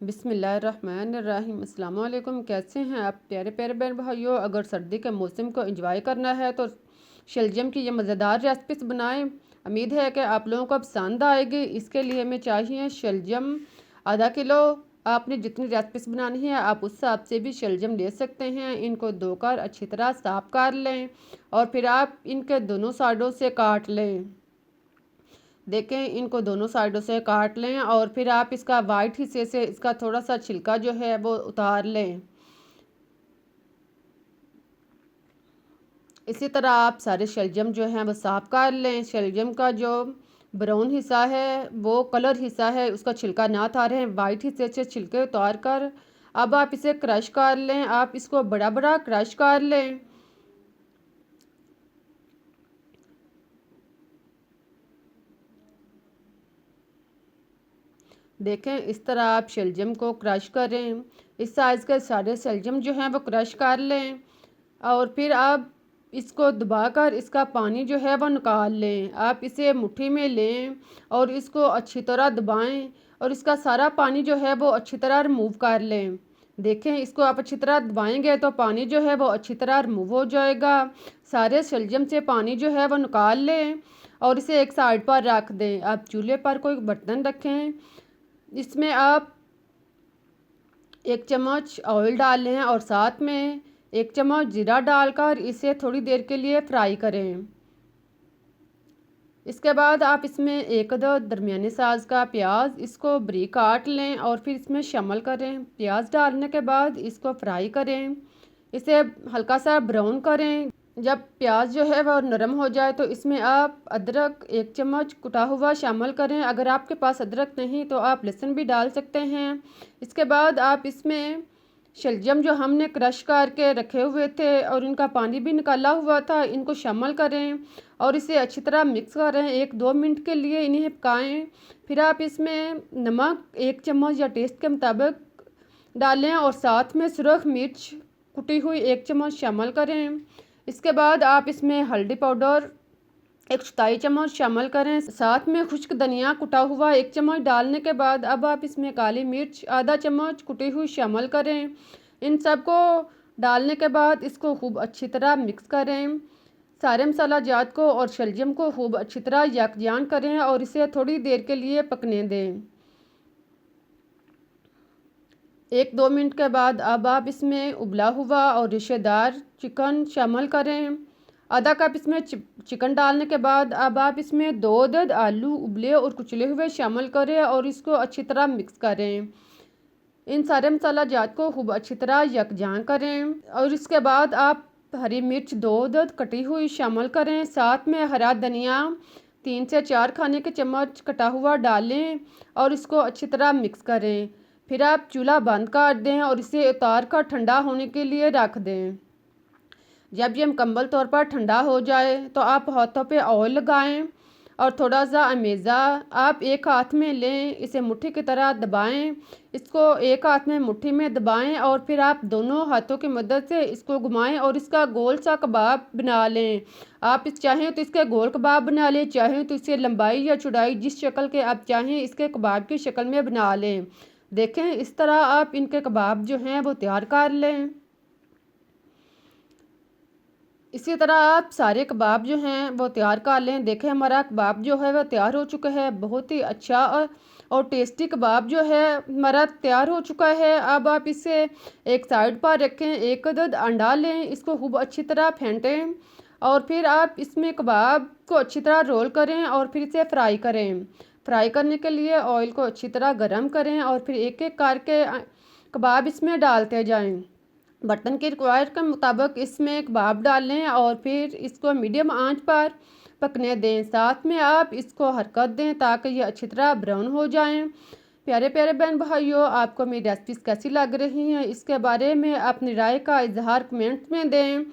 बिस्मिल्लाहिर्रहमानिर्रहीम। अस्सलाम वालेकुम। कैसे हैं आप प्यारे प्यारे बहन भाइयों। अगर सर्दी के मौसम को एंजॉय करना है तो शलजम की ये मज़ेदार रेसिपीज बनाएं। उम्मीद है कि आप लोगों को पसंद आएगी। इसके लिए हमें चाहिए शलजम आधा किलो। आपने जितनी रेसिपीज बनानी है आप उस हिसाब से भी शलजम ले सकते हैं। इनको धोकर अच्छी तरह साफ कर लें और फिर आप इनके दोनों साइडों से काट लें। देखें, इनको दोनों साइडों से काट लें और फिर आप इसका वाइट हिस्से से इसका थोड़ा सा छिलका जो है वो उतार लें। इसी तरह आप सारे शलजम जो हैं वो साफ कर लें। शलजम का जो ब्राउन हिस्सा है वो कलर हिस्सा है उसका छिलका ना उतारें, वाइट हिस्से से छिलके उतार कर अब आप इसे क्रश कर लें। आप इसको बड़ा बड़ा क्रश कर लें। देखें, इस तरह आप शलजम को क्रश करें। इस साइज़ के सारे शलजम जो हैं वो क्रश कर लें और फिर आप इसको दबाकर इसका पानी जो है वो निकाल लें। आप इसे मुट्ठी में लें और इसको अच्छी तरह दबाएं और इसका सारा पानी जो है वो अच्छी तरह रिमूव कर लें। देखें, इसको आप अच्छी तरह दबाएंगे तो पानी जो है वो अच्छी तरह रिमूव हो जाएगा। सारे शलजम से पानी जो है वो निकाल लें और इसे एक साइड पर रख दें। आप चूल्हे पर कोई बर्तन रखें, इसमें आप 1 चम्मच ऑयल डाल लें और साथ में 1 चम्मच जीरा डालकर इसे थोड़ी देर के लिए फ्राई करें। इसके बाद आप इसमें एक दो दरमियाने साइज़ का प्याज इसको बारीक काट लें और फिर इसमें शामिल करें। प्याज डालने के बाद इसको फ्राई करें, इसे हल्का सा ब्राउन करें। जब प्याज जो है वह नरम हो जाए तो इसमें आप अदरक 1 चम्मच कुटा हुआ शामिल करें। अगर आपके पास अदरक नहीं तो आप लहसुन भी डाल सकते हैं। इसके बाद आप इसमें शलजम जो हमने क्रश करके रखे हुए थे और इनका पानी भी निकाला हुआ था इनको शामिल करें और इसे अच्छी तरह मिक्स करें। 1-2 मिनट के लिए इन्हें पकाएं। फिर आप इसमें नमक 1 चम्मच या टेस्ट के मुताबिक डालें और साथ में सुरख मिर्च कुटी हुई 1 चम्मच शामिल करें। इसके बाद आप इसमें हल्दी पाउडर 1 चौथाई चम्मच शामिल करें। साथ में खुश्क धनिया कुटा हुआ 1 चम्मच डालने के बाद अब आप इसमें काली मिर्च आधा चम्मच कुटी हुई शामिल करें। इन सबको डालने के बाद इसको खूब अच्छी तरह मिक्स करें। सारे मसाला जात को और शलजम को खूब अच्छी तरह यकजान करें और इसे थोड़ी देर के लिए पकने दें। 1-2 मिनट के बाद अब आप इसमें उबला हुआ और रेशेदार चिकन शामिल करें। आधा कप इसमें चिकन डालने के बाद अब आप इसमें 2 अदद आलू उबले और कुचले हुए शामिल करें और इसको अच्छी तरह मिक्स करें। इन सारे मसाला जात को खूब अच्छी तरह यकजान करें और इसके बाद आप हरी मिर्च 2 अदद कटी हुई शामिल करें। साथ में हरा धनिया 3 से 4 खाने के चम्मच कटा हुआ डालें और इसको अच्छी तरह मिक्स करें। फिर आप चूल्हा बंद कर दें और इसे उतार कर ठंडा होने के लिए रख दें। जब ये मुकम्मल तौर पर ठंडा हो जाए तो आप हाथों पे ऑयल लगाएं और थोड़ा सा अमेज़ा आप एक हाथ में लें, इसे मुट्ठी की तरह दबाएं। इसको एक हाथ में मुट्ठी में दबाएं और फिर आप दोनों हाथों की मदद से इसको घुमाएं और इसका गोल सा कबाब बना लें। आप इस चाहें तो इसके गोल कबाब बना लें, चाहें तो इसे लंबाई या चौड़ाई जिस शक्ल के आप चाहें इसके कबाब की शक्ल में बना लें। देखें, इस तरह आप इनके कबाब जो हैं वो तैयार कर लें। इसी तरह आप सारे कबाब जो हैं वो तैयार कर लें। देखें, हमारा कबाब जो है वह तैयार हो चुका है। बहुत ही अच्छा और टेस्टी कबाब जो है हमारा तैयार हो चुका है। अब आप इसे एक साइड पर रखें। 1 अदद अंडा लें, इसको खूब अच्छी तरह फेंटें और फिर आप इसमें कबाब को अच्छी तरह रोल करें और फिर इसे फ्राई करें। फ्राई करने के लिए ऑयल को अच्छी तरह गर्म करें और फिर एक एक करके कबाब इसमें डालते जाएं। बर्तन की रिक्वायर्ड के मुताबिक इसमें कबाब डालें और फिर इसको मीडियम आंच पर पकने दें। साथ में आप इसको हरकत दें ताकि ये अच्छी तरह ब्राउन हो जाएं। प्यारे प्यारे बहन भाइयों, आपको मेरी रेसिपीज़ कैसी लग रही हैं इसके बारे में अपनी राय का इजहार कमेंट्स में दें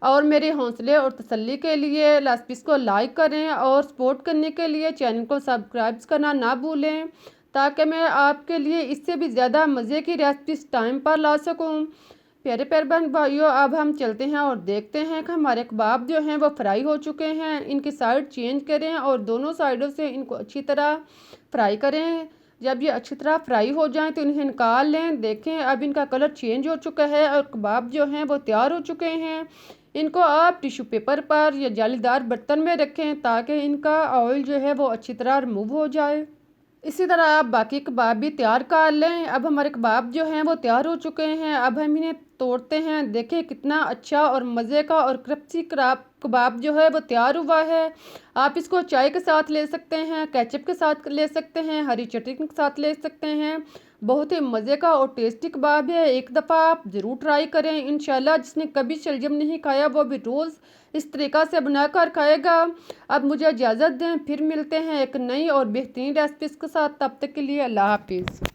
और मेरे हौसले और तसल्ली के लिए रेसिपीज़ को लाइक करें और सपोर्ट करने के लिए चैनल को सब्सक्राइब करना ना भूलें ताकि मैं आपके लिए इससे भी ज़्यादा मज़े की रेसिपीज़ टाइम पर ला सकूँ। प्यारे प्यारे बहन भाइयों, अब हम चलते हैं और देखते हैं कि हमारे कबाब जो हैं वो फ्राई हो चुके हैं। इनकी साइड चेंज करें और दोनों साइडों से इनको अच्छी तरह फ्राई करें। जब ये अच्छी तरह फ्राई हो जाएं तो इन्हें निकाल लें। देखें अब इनका कलर चेंज हो चुका है और कबाब जो हैं वो तैयार हो चुके हैं। इनको आप टिश्यू पेपर पर या जालीदार बर्तन में रखें ताकि इनका ऑयल जो है वो अच्छी तरह रिमूव हो जाए। इसी तरह आप बाकी कबाब भी तैयार कर लें। अब हमारे कबाब जो हैं वो तैयार हो चुके हैं। अब हम इन्हें तोड़ते हैं। देखें कितना अच्छा और मज़े का और क्रिस्पी कबाब जो है वो तैयार हुआ है। आप इसको चाय के साथ ले सकते हैं, केचप के साथ ले सकते हैं, हरी चटनी के साथ ले सकते हैं। बहुत ही मज़े का और टेस्टी कबाब है। एक दफ़ा आप ज़रूर ट्राई करें। इंशाल्लाह जिसने कभी शलजम नहीं खाया वो भी रोज़ इस तरीक़ा से बनाकर खाएगा। अब मुझे इजाज़त दें, फिर मिलते हैं एक नई और बेहतरीन रेसिपीज़ के साथ। तब तक के लिए अल्लाह हाफिज़।